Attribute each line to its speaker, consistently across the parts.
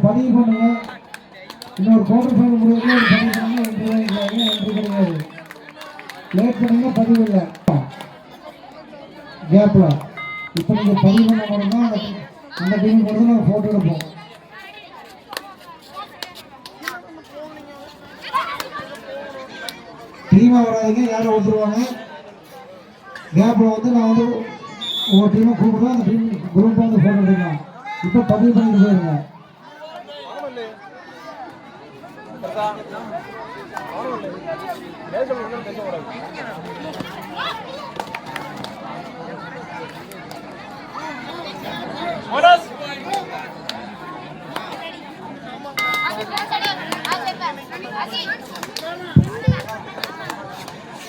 Speaker 1: பதிவு பண்ணுங்க. இன்னொரு குவார்டர் ஃபைனல் முடிவுக்கு பதிவு பண்ணுங்க. கிடையாது, லேட் பண்ணுங்க, பதிவு இல்லை கேப்ல. இப்போ நீங்க பதிவு பண்ண போறோம்னா அந்த டீம் போட்டு நாங்கள் போட்டோ எடுப்போம். டீமா வராதிங்க, யாரும் ஒத்துருவாங்க. கேப்ல வந்து நான் வந்து ஒரு டீமை கூப்பிடுவேன், அந்த டீம் குரூப் வந்து போட்டோ எடுக்கலாம். இப்போ பதிவு பண்ணிட்டு போயிருங்க.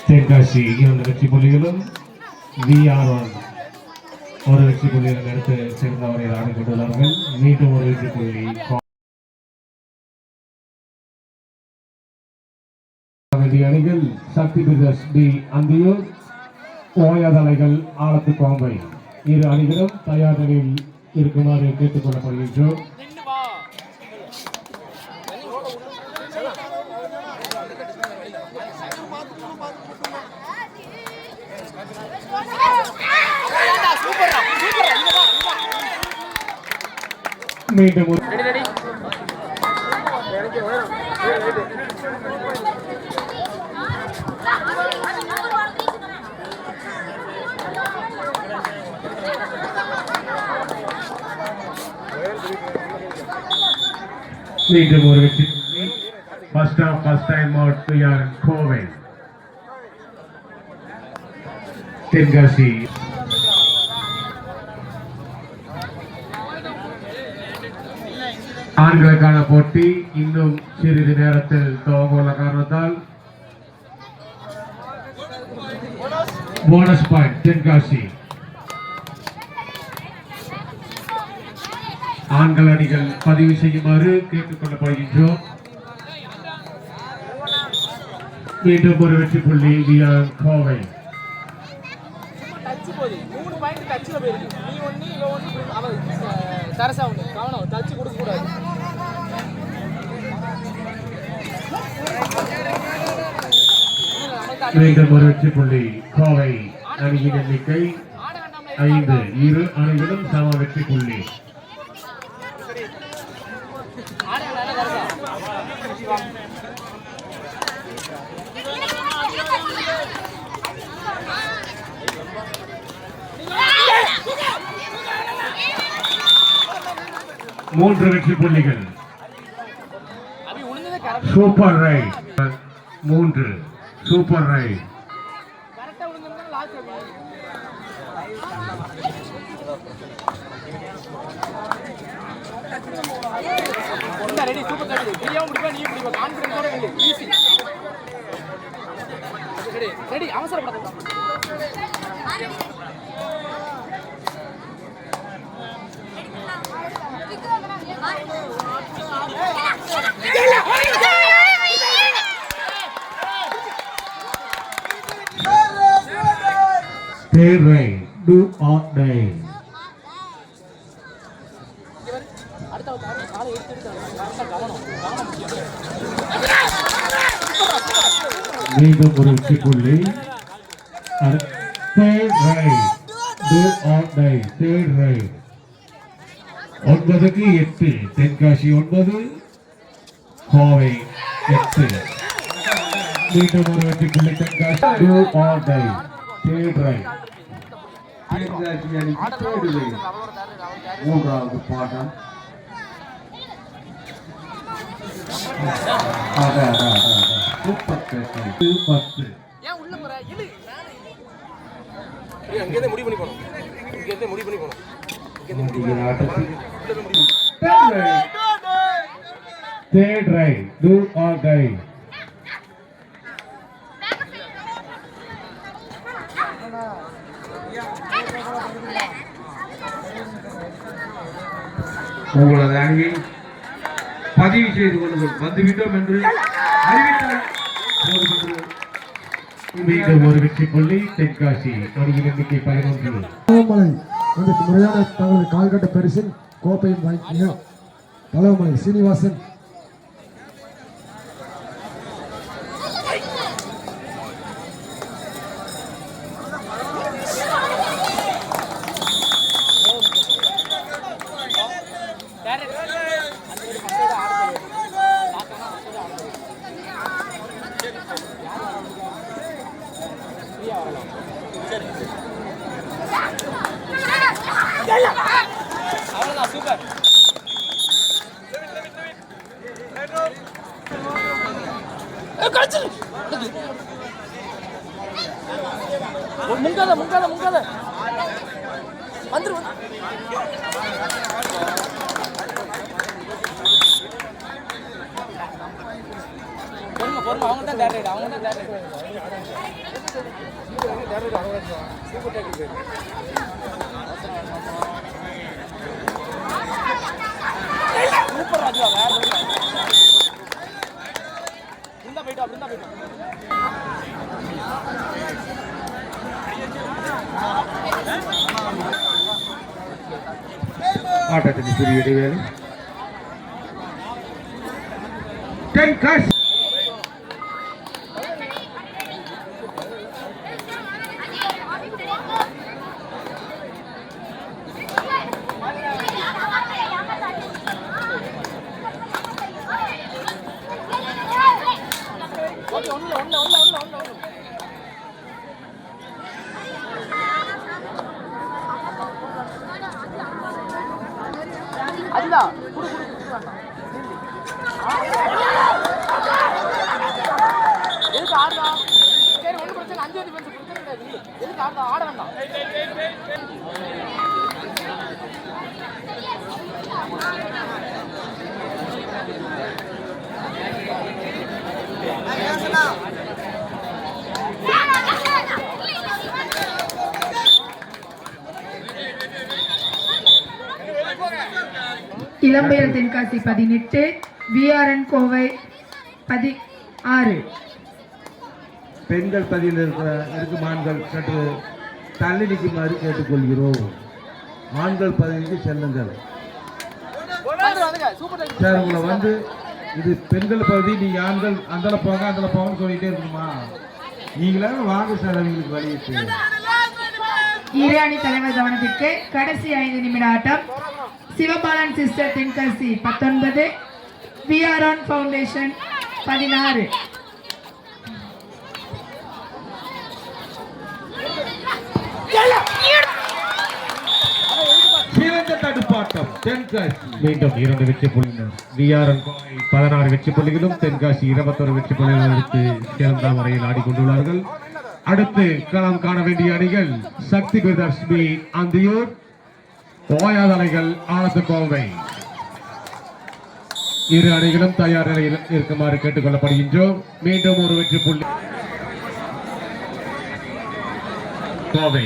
Speaker 2: தென்காசி 2 வெற்றி புள்ளிகளும் VR1 ஒரு வெற்றி புள்ளிகள் எடுத்து சேர்ந்தவரை ஆடிக்கொண்டுள்ளார்கள். மீண்டும் ஒரு வெற்றி புள்ளி அணிகள். சக்தி பிரதர்ஸ் டி அந்தியூர், ஓயாதலைகள் ஆலத்து கோம்பை. இரு அணிகளும் தயார் நிலையில் இருக்குமாறு கேட்டுக் கொள்ளப்படுகின்றோம். மீண்டும் மீண்டும் ஒரு வெற்றி. First of first time out யார் கோவை. தென்காசி ஆண்களுக்கான போட்டி இன்னும் சிறிது நேரத்தில் துவங்க காரணத்தால் போனஸ் பாயிண்ட் தென்காசி. ஆண்கள் அணிகள் பதிவு செய்யுமாறு கேட்டுக் கொள்ளப்படுகின்றோம். மீண்டும் ஒரு வெற்றி புள்ளி கோவை. மீண்டும் ஒரு வெற்றி புள்ளி கோவை. அணியின் எண்ணிக்கை 5. இரு அணிகளும் சம வெற்றி புள்ளி. மூன்று வெற்றி புள்ளிகள். Super right 3. Super right. Third right, do or die. மீண்டும் ஒரு வெற்றி புள்ளி. Third right, do or die. Third right. 9க்கு 8. Tenkasi 9, Kovai 8. மீண்டும் ஒரு வெற்றி புள்ளி Tenkasi. Do or die. Third right. மூன்றாவது பாடம். Third right, do or die. உங்களது அணியை பதிவு செய்து கொள்ளுங்கள். வந்துவிட்டோம் என்று அறிவித்தால் மீண்டும் ஒரு வெற்றி புள்ளி தென்காசி அணியின் எண்ணிக்கை 11.
Speaker 1: தலவமலை இந்த முறையான தங்களது கால்கட்ட பரிசில் கோப்பையும் வாங்கிய தலவமலை சீனிவாசன்
Speaker 3: முங்காத வந்துரு பொறுமை அவங்க தான் தேர்ட் அவங்க தான் சூப்பர் ராஜா வேற போயிட்டோம்
Speaker 2: ஆட்டத்தின் சிறிய இடைவேளை. தென்காசி
Speaker 3: அதுதான் எதுக்கு ஆடுதா? சரி ஒன்றும் பிரச்சனை 5 டிஃபென்ஸ் பிரச்சனை கிடையாது. எதுக்கு ஆடுதா? ஆட வேண்டாம்.
Speaker 4: இளம்பெயர் தென்காசி 18, விஆர்என் கோவை 16.
Speaker 2: பெண்கள் பதியில் இருக்கும் ஆண்கள் சற்று தள்ளி நிற்குமாறு கேட்டுக்கொள்கிறோம். ஆண்கள் பதவிக்கு செல்லுங்கள் சார். உங்களை வந்து இது பெண்கள் பகுதி, நீங்க ஆண்கள் அந்தல போங்க அந்தல போங்கன்னு சொல்லிட்டே இருக்கணுமா? நீங்களே வாங்க சார். அவங்களுக்கு வழியிட்டு
Speaker 4: ஈரானி தலைவர் கவனத்திற்கு கடைசி 5 நிமிட ஆட்டம். Sivabalan sister Tenkasi 19, VRN foundation 16.
Speaker 2: சிறந்த தடுப்பாட்டம் தென்காசி. மீண்டும் 2 வெற்றி புள்ளிகள். விஆர்என் 16 வெற்றி புள்ளிகளும் தென்காசி 21 வெற்றி புள்ளிகள் எடுத்து சிறந்த முறையில் ஆடிக்கொண்டுள்ளார்கள். அடுத்து களம் காண வேண்டிய அணிகள் சக்தி பிரதர்ஸ் பி அந்தியூர், ஓயாதலைகள் ஆலத்துக்கோவை. இரு அணிகளும் தயார் நிலையில் இருக்குமாறு கேட்டுக் கொள்ளப்படுகின்றோம். மீண்டும் ஒரு வெற்றி புள்ளி கோவை.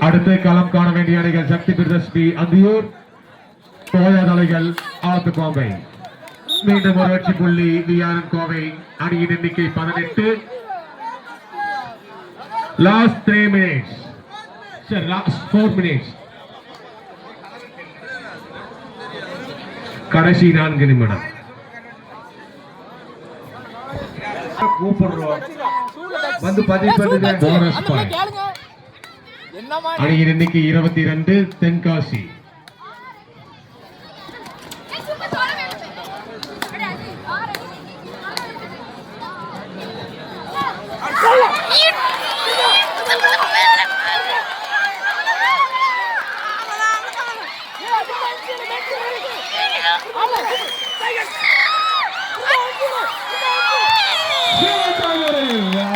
Speaker 2: அடுத்து களம் காண வேண்டிய அணிகள் சக்தி பிரதர்ஸ் பி அந்தியூர், ஓயாதலைகள் ஆலத்துக்கோவை. மீண்டும் ஒரு வெற்றி புள்ளி விஆர்என் கோவை. அணியின் எண்ணிக்கை 18. Last 3 minutes. Sir, last 4 minutes. கடைசி 4 நிமிடம். கூப்பிடுறோம் வந்து பதிவு பண்ணுங்க. Bonus point. அணியின் எண்ணிக்கை 22 தென்காசி.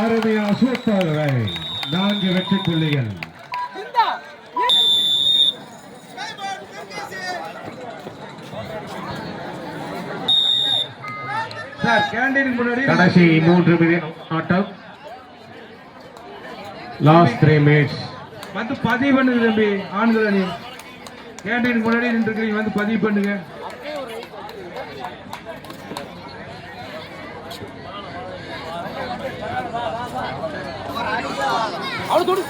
Speaker 2: அருமையா சூப்பர். 4 வெற்றி புள்ளிகள். கடைசி 3 மினிட் ஆட்டம். Last 3 minutes.
Speaker 5: வந்து பதிவு பண்ணுங்க தம்பி. ஆண்கள் அணி கேண்டீனுக்கு முன்னாடி நின்றுக்கிறீங்க, வந்து பதிவு பண்ணுங்க.
Speaker 3: அவ்வளோ தொடு.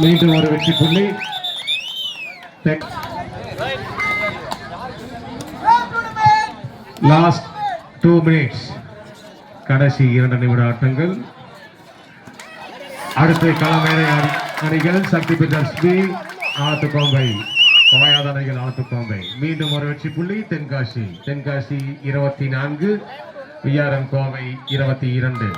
Speaker 2: மீண்டும் ஒரு வெற்றி புள்ளி. லாஸ்ட் 2 மினிட்ஸ், கடைசி 2 நிமிட ஆட்டங்கள். அடுத்து களமேறை அணிகள் சக்தி பிரதர்ஸ் பி, ஆத்துக்கோம்பை கோயாத அணிகள் ஆத்துக்கோம்பை. மீண்டும் ஒரு வெற்றி புள்ளி Tenkasi. Tenkasi 24, VRN Kovai 22.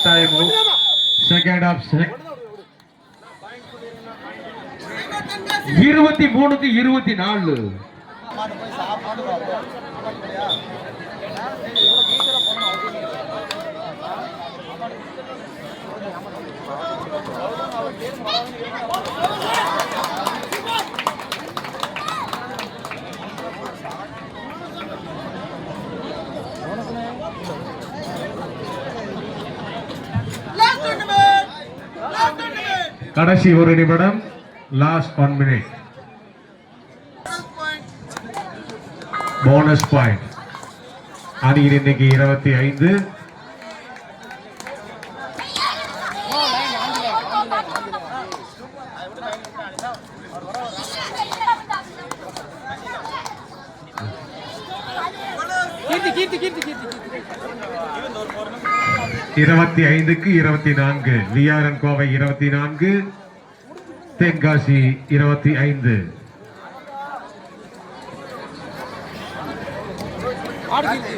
Speaker 2: Time out. Second half.
Speaker 5: 23-24.
Speaker 2: கடைசி 1 நிமிடம், லாஸ்ட் 1 மினிட். போனஸ் பாயிண்ட் அணியில் இன்னைக்கு 25.
Speaker 3: கீர்த்தி
Speaker 2: 25க்கு 24. விஆர்என் கோவை 24, தென்காசி 25.
Speaker 3: ஆடு கீர்த்தி.